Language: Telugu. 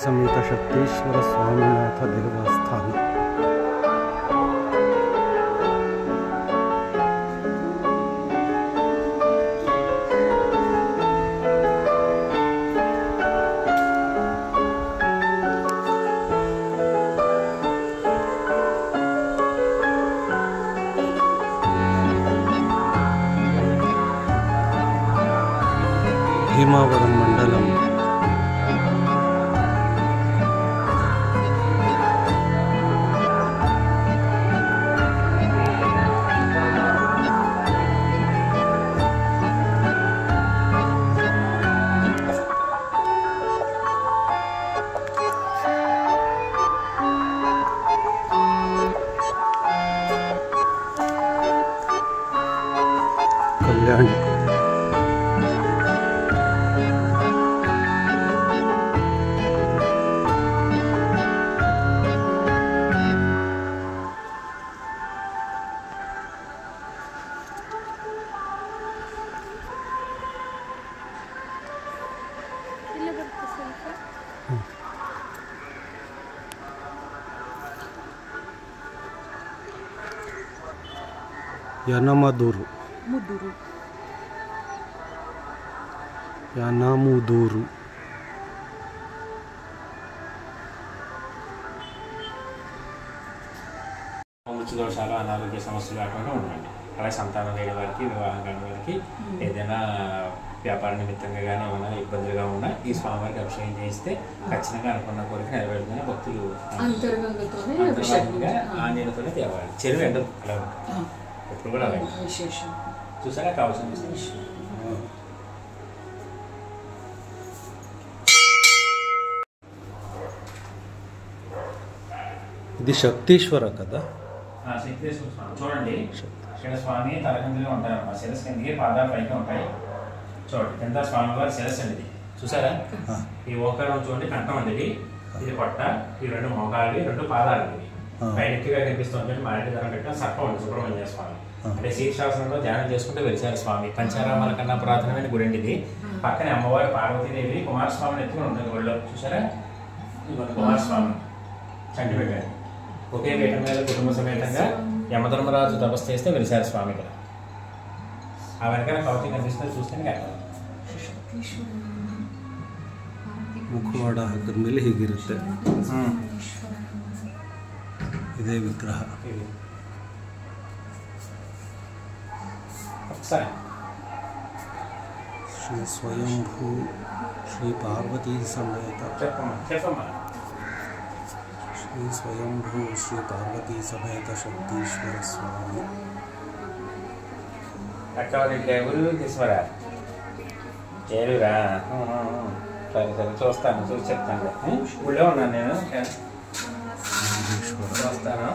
समेत शक्तीश्वर स्वामीनाथ देवस्थान। भीमावरम मंडलम कल्याण। Yanamuduru దోషాలు అనారోగ్య సమస్యలు లేకుండా ఉండండి. అలాగే సంతానం లేని వారికి, వివాహం కాని వారికి, ఏదైనా వ్యాపార నిమిత్తంగా కానీ ఏమైనా ఇబ్బందులుగా ఉన్నా ఈ స్వామివారికి అభిషేకం చేయిస్తే ఖచ్చితంగా అనుకున్న కోరిక నెరవేరుతుందని భక్తులు అంతర్గతంగా ఆంజనేయులతోనే తేవాలి. చెరువు ఎండ అలా ఉంటుంది ఎప్పుడు కూడా అలాగే చూసారా కావాల్సిన ఇది శక్తీశ్వర కదా. శక్తేశ్వర స్వామి చూడండి, ఇక్కడ స్వామి తలకిందులుగా ఉంటారు. ఆ శిరస్సు కిందకి పాదాలు పైకి ఉంటాయి. చూడండి కింద స్వామివారి శిరస్సు అండి ఇది చూసారా. ఈ ఓంకారం చూడండి కంఠం అండి ఇది, ఇది పొట్ట, ఈ రెండు మోకాలు, రెండు పాదాలు ఇవి పైన ఎక్కువగా కనిపిస్తుంది. మారేడు ధర పెట్టిన సర్పం ఉంది సుబ్రహ్మణ్య స్వామి. అంటే శీర్షాసనంలో ధ్యానం చేసుకుంటూ వెలిచారు స్వామి. పంచారామాల కన్నా పురాతనమైన గుడి అండి ఇది. పక్కనే అమ్మవారి పార్వతీదేవి కుమారస్వామిని ఎత్తుకుని ఉంటుంది గుడిలో చూసారా. కుమారస్వామి చంటి పెట్టారు. ఒకే పీఠం మీద కుటుంబ సమేతంగా యమధర్మరాజు తపస్సు చేస్తే వెలిసారు స్వామి ఇక్కడ. ఆ వెనకాల కవతి కనిపిస్తుంది చూస్తే కదా. ಮುಖವಾಡ ಹಾಕಿದ್ಮೇಲೆ ಹೀಗಿರುತ್ತೆ ಇದೇ ವಿಗ್ರಹ. ಶ್ರೀ ಸ್ವಯಂಭೂ ಶ್ರೀ ಪಾರ್ವತಿ ಸಮೇತ ಶ್ರೀ ಸ್ವಯಂಭೂ ಶ್ರೀ ಪಾರ್ವತಿ ಸಮೇತ ಶಕ್ತೀಶ್ವರ ಸ್ವಾಮಿ. ఊరు తీసుకురా చేరురా. సరే సరే చూస్తాను, చూసి చెప్తాను. ఊళ్ళో ఉన్నాను నేను, వస్తాను.